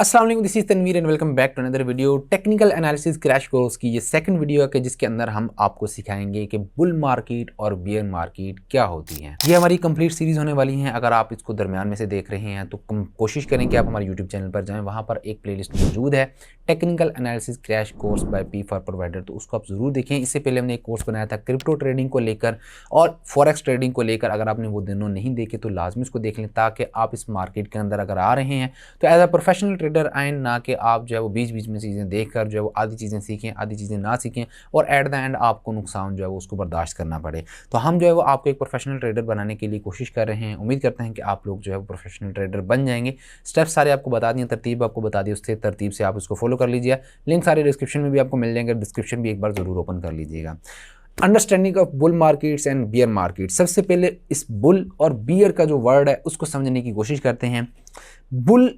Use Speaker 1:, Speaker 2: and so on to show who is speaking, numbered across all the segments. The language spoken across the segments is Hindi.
Speaker 1: अस्सलाम वालेकुम, this is Tanveer and welcome back to another video technical analysis crash course की ये सेकंड वीडियो है जिसके अंदर हम आपको सिखाएंगे कि बुल मार्केट और बियर मार्केट क्या होती है। ये हमारी कंप्लीट सीरीज होने वाली है। अगर आप इसको दरमियान में से देख रहे हैं तो कोशिश करें कि आप हमारे यूट्यूब चैनल पर जाएं, वहाँ पर एक प्लेलिस्ट मौजूद है technical analysis crash course by P for provider, तो उसको आप ज़रूर देखें। इससे पहले हमने एक कोर्स बनाया था क्रिप्टो ट्रेडिंग को लेकर और फॉरेक्स ट्रेडिंग को लेकर। अगर आपने वो दोनों नहीं देखे तो लाजमी उसको देख लें ताकि आप इस मार्केट के अंदर अगर आ रहे हैं तो एज अ प्रोफेशनल ट्रेडर आए, ना कि आप जो है वो बीच बीच में चीज़ें देखकर जो है वो आधी चीज़ें सीखें आधी चीज़ें ना सीखें और एट द एंड आपको नुकसान जो है वो उसको बर्दाश्त करना पड़े। तो हम जो है वो आपको एक प्रोफेशनल ट्रेडर बनाने के लिए कोशिश कर रहे हैं। उम्मीद करते हैं कि आप लोग जो है वो प्रोफेशनल ट्रेडर बन जाएंगे। स्टेप्स सारे आपको बता दिए, तरतीब आपको बता दी, उससे तरतीब से आप उसको फॉलो कर लीजिए। लिंक सारे डिस्क्रिप्शन में भी आपको मिल जाएंगे, डिस्क्रिप्शन भी एक बार ज़रूर ओपन कर लीजिएगा। Understanding of bull markets and beer market. सबसे पहले इस बुल और बियर का जो वर्ड है उसको समझने की कोशिश करते हैं। बुल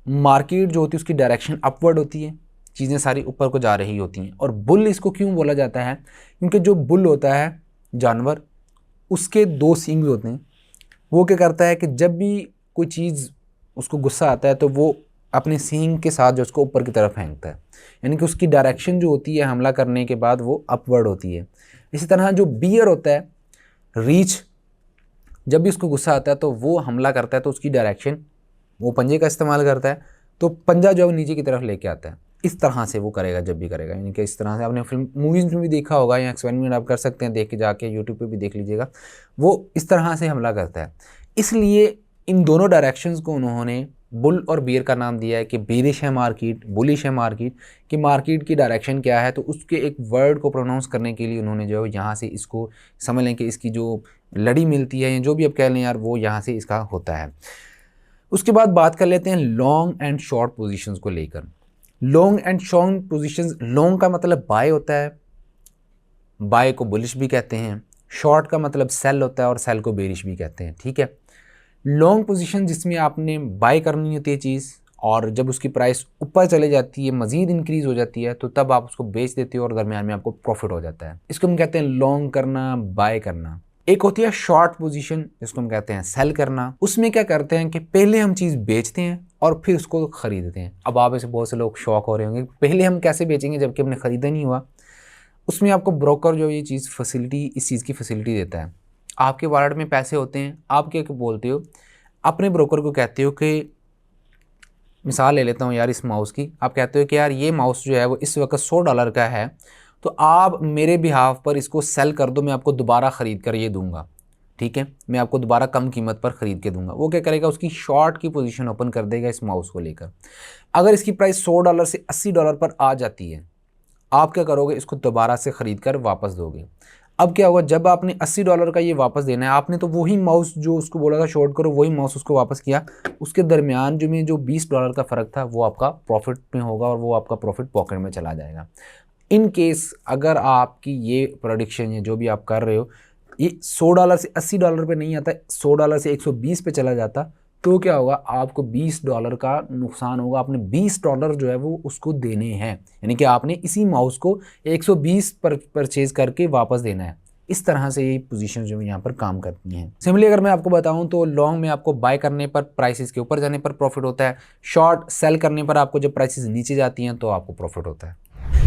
Speaker 1: मार्केट जो होती है उसकी डायरेक्शन अपवर्ड होती है, चीज़ें सारी ऊपर को जा रही होती हैं। और बुल इसको क्यों बोला जाता है? क्योंकि जो बुल होता है जानवर, उसके दो सींग होते हैं। वो क्या करता है कि जब भी कोई चीज़ उसको गुस्सा आता है तो वो अपने सींग के साथ जो उसको ऊपर की तरफ फेंकता है, यानी कि उसकी डायरेक्शन जो होती है हमला करने के बाद वो अपवर्ड होती है। इसी तरह जो बियर होता है, रीछ, जब भी उसको गुस्सा आता है तो वो हमला करता है तो उसकी डायरेक्शन वो पंजे का इस्तेमाल करता है, तो पंजा जो है वो नीचे की तरफ लेके आता है। इस तरह से वो करेगा जब भी करेगा, यानी कि इस तरह से आपने फिल्म मूवीज़ में भी देखा होगा या एक्सपेरिमेंट आप कर सकते हैं, देख के जाके यूट्यूब पे भी देख लीजिएगा। वो इस तरह से हमला करता है। इसलिए इन दोनों डायरेक्शंस को उन्होंने बुल और बियर का नाम दिया है कि बेरिश है मार्केट, बुलिश है मार्केट, कि मार्केट की डायरेक्शन क्या है। तो उसके एक वर्ड को प्रोनाउंस करने के लिए उन्होंने जो है यहाँ से इसको समझ लें कि इसकी जो लड़ी मिलती है या जो भी आप कह लें यार, वो यहाँ से इसका होता है। उसके बाद बात कर लेते हैं लॉन्ग एंड शॉर्ट पोजीशंस को लेकर। Long and short positions, long का मतलब बाय होता है, बाय को बुलिश भी कहते हैं। शॉर्ट का मतलब सेल होता है और सेल को बेरिश भी कहते हैं। ठीक है, लॉन्ग पोजीशन जिसमें आपने बाय करनी होती है चीज़ और जब उसकी प्राइस ऊपर चले जाती है, मज़ीद इंक्रीज़ हो जाती है, तो तब आप उसको बेच देते हो और दरमियान में आपको प्रॉफिट हो जाता है। इसको हम कहते हैं लॉन्ग करना, बाय करना। एक होती है शॉर्ट पोजीशन जिसको हम कहते हैं सेल करना। उसमें क्या करते हैं कि पहले हम चीज़ बेचते हैं और फिर उसको खरीदते हैं। अब आप ऐसे बहुत से लोग शौक हो रहे होंगे, पहले हम कैसे बेचेंगे जबकि हमने ख़रीदा नहीं हुआ। उसमें आपको ब्रोकर जो ये चीज़ फैसिलिटी, इस चीज़ की फैसिलिटी देता है। आपके वॉलेट में पैसे होते हैं, आप क्या बोलते हो, अपने ब्रोकर को कहते हो कि मिसाल ले लेता हूँ यार इस माउस की, आप कहते हो कि यार ये माउस जो है वो इस वक्त $100 का है, तो आप मेरे बिहाफ पर इसको सेल कर दो, मैं आपको दोबारा ख़रीद कर ये दूंगा। ठीक है, मैं आपको दोबारा कम कीमत पर ख़रीद के दूंगा। वो क्या करेगा, उसकी शॉर्ट की पोजीशन ओपन कर देगा इस माउस को लेकर। अगर इसकी प्राइस $100 से $80 पर आ जाती है, आप क्या करोगे, इसको दोबारा से ख़रीद कर वापस दोगे। अब क्या होगा, जब आपने $80 का ये वापस देना है, आपने तो वही माउस जो उसको बोला था शॉर्ट करो, वही माउस उसको वापस किया, उसके दरमियान जो $20 का फ़र्क था वो आपका प्रॉफिट में होगा और वो आपका प्रॉफिट पॉकेट में चला जाएगा। इन केस अगर आपकी ये प्रोडिक्शन या जो भी आप कर रहे हो ये $100 से $80 पे नहीं आता, $100 से 120 पे चला जाता, तो क्या होगा, आपको $20 का नुकसान होगा। आपने $20 जो है वो उसको देने हैं, यानी कि आपने इसी माउस को 120 पर परचेज करके वापस देना है। इस तरह से ये पोजीशन जो यहाँ पर काम करती हैं। सिमिलरली अगर मैं आपको बताऊं तो लॉन्ग में आपको बाय करने पर प्राइसेस के ऊपर जाने पर प्रॉफिट होता है, शॉर्ट सेल करने पर आपको जब प्राइसेस नीचे जाती हैं तो आपको प्रॉफिट होता है।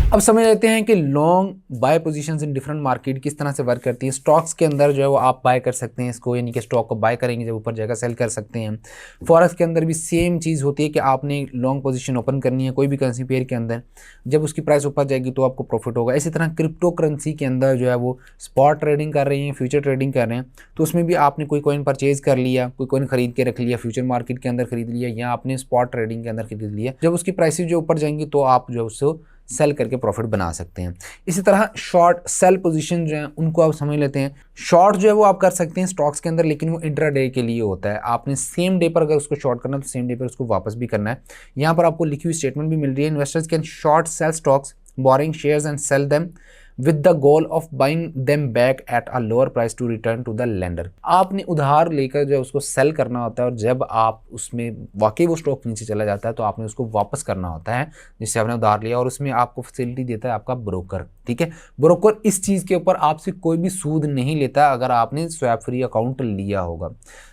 Speaker 1: अब समझ लेते हैं कि long buy positions in different market किस तरह से वर्क करती है। स्टॉक्स के अंदर जो है वो आप बाय कर सकते हैं इसको, यानी कि स्टॉक को बाय करेंगे जब ऊपर जाएगा सेल कर सकते हैं। फॉरेक्स के अंदर भी सेम चीज़ होती है कि आपने लॉन्ग पोजीशन ओपन करनी है कोई भी करेंसी पेयर के अंदर, जब उसकी प्राइस ऊपर जाएगी तो आपको प्रॉफिट होगा। इसी तरह क्रिप्टो करेंसी के अंदर जो है वो स्पॉट ट्रेडिंग कर रहे हैं, फ्यूचर ट्रेडिंग कर रहे हैं, तो उसमें भी आपने कोई कॉइन परचेज कर लिया, कोई कॉइन खरीद के रख लिया, फ्यूचर मार्केट के अंदर खरीद लिया या आपने स्पॉट ट्रेडिंग के अंदर खरीद लिया, जब उसकी प्राइसेज जो ऊपर जाएंगी तो आप जो है उसको सेल करके प्रॉफिट बना सकते हैं। इसी तरह शॉर्ट सेल पोजीशन जो है उनको आप समझ लेते हैं। शॉर्ट जो है वो आप कर सकते हैं स्टॉक्स के अंदर, लेकिन वो इंट्राडे के लिए होता है। आपने सेम डे पर अगर उसको शॉर्ट करना है तो सेम डे पर उसको वापस भी करना है। यहाँ पर आपको लिखी हुई स्टेटमेंट भी मिल रही है, investors can short sell stocks borrowing shares and sell them with the goal of buying them back at a lower price to return to the lender. आपने उधार लेकर जो उसको सेल करना होता है और जब आप उसमें वाकई वो स्टॉक नीचे चला जाता है तो आपने उसको वापस करना होता है जिससे आपने उधार लिया, और उसमें आपको फैसिलिटी देता है आपका ब्रोकर। ठीक है, ब्रोकर इस चीज़ के ऊपर आपसे कोई भी सूद नहीं लेता अगर आपने स्वैप फ्री अकाउंट लिया होगा।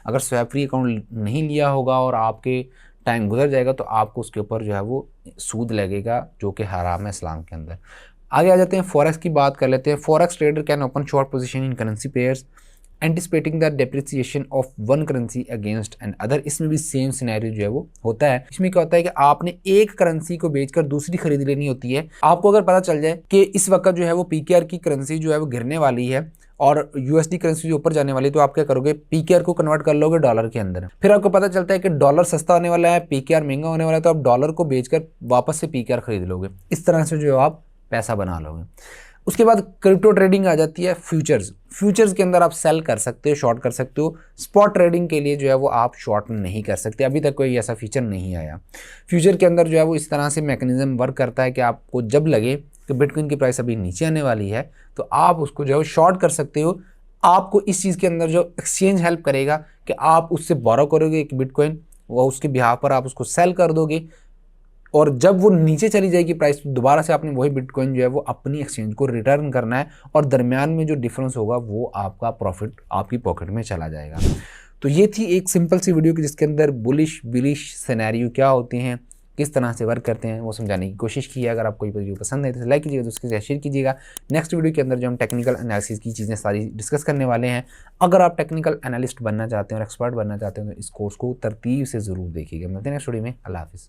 Speaker 1: अगर स्वैप फ्री अकाउंट नहीं लिया होगा और आपके टाइम गुजर जाएगा तो आपको उसके ऊपर जो है वो सूद लगेगा, जो कि हराम है इस्लाम के अंदर। आगे आ जाते हैं, फॉरेक्स की बात कर लेते हैं। Forex trader can open short position in currency pairs anticipating the depreciation of one currency against and other. इसमें भी सेम सिनेरियो जो है वो होता है। इसमें क्या होता है कि आपने एक करेंसी को बेचकर दूसरी खरीद लेनी होती है। आपको अगर पता चल जाए कि इस वक्त जो है वो पीकेआर की करेंसी जो है वो गिरने वाली है और यूएसडी करेंसी जो ऊपर जाने वाली है, तो आप क्या करोगे, पीकेआर को कन्वर्ट कर लोगे डॉलर के अंदर। फिर आपको पता चलता है कि डॉलर सस्ता होने वाला है, पीकेआर महंगा होने वाला है, तो आप डॉलर को बेचकर वापस से पीकेआर खरीद लोगे। इस तरह से जो है आप पैसा बना लोगे। उसके बाद क्रिप्टो ट्रेडिंग आ जाती है, फ्यूचर्स। फ्यूचर्स के अंदर आप सेल कर सकते हो, शॉर्ट कर सकते हो। स्पॉट ट्रेडिंग के लिए जो है वो आप शॉर्ट नहीं कर सकते, अभी तक कोई ऐसा फीचर नहीं आया। फ्यूचर के अंदर जो है वो इस तरह से मैकेनिज्म वर्क करता है कि आपको जब लगे कि बिटकॉइन की प्राइस अभी नीचे आने वाली है तो आप उसको जो है शॉर्ट कर सकते हो। आपको इस चीज़ के अंदर जो एक्सचेंज हेल्प करेगा कि आप उससे बोरो करोगे एक बिटकॉइन, वो उसके बिहाफ पर आप उसको सेल कर दोगे, और जब वो नीचे चली जाएगी प्राइस तो दोबारा से आपने वही बिटकॉइन जो है वो अपनी एक्सचेंज को रिटर्न करना है, और दरमियान में जो डिफरेंस होगा वो आपका प्रॉफिट आपकी पॉकेट में चला जाएगा। तो ये थी एक सिंपल सी वीडियो की जिसके अंदर बुलिश बिलिश सिनेरियो क्या होते हैं, किस तरह से वर्क करते हैं, वो समझाने की कोशिश की है। अगर आपको ये वीडियो पसंद है तो लाइक कीजिएगा, दोस्तों के साथ शेयर कीजिएगा। नेक्स्ट वीडियो के अंदर जो हम टेक्निकल एनालिसिस की चीज़ें सारी डिस्कस करने वाले हैं। अगर आप टेक्निकल एनालिस्ट बनना चाहते हैं और एक्सपर्ट बनना चाहते हैं तो इस कोर्स को तरतीब से ज़रूर देखिएगा। मिलते हैं नेक्स्ट वीडियो में। अल्लाह हाफिज़।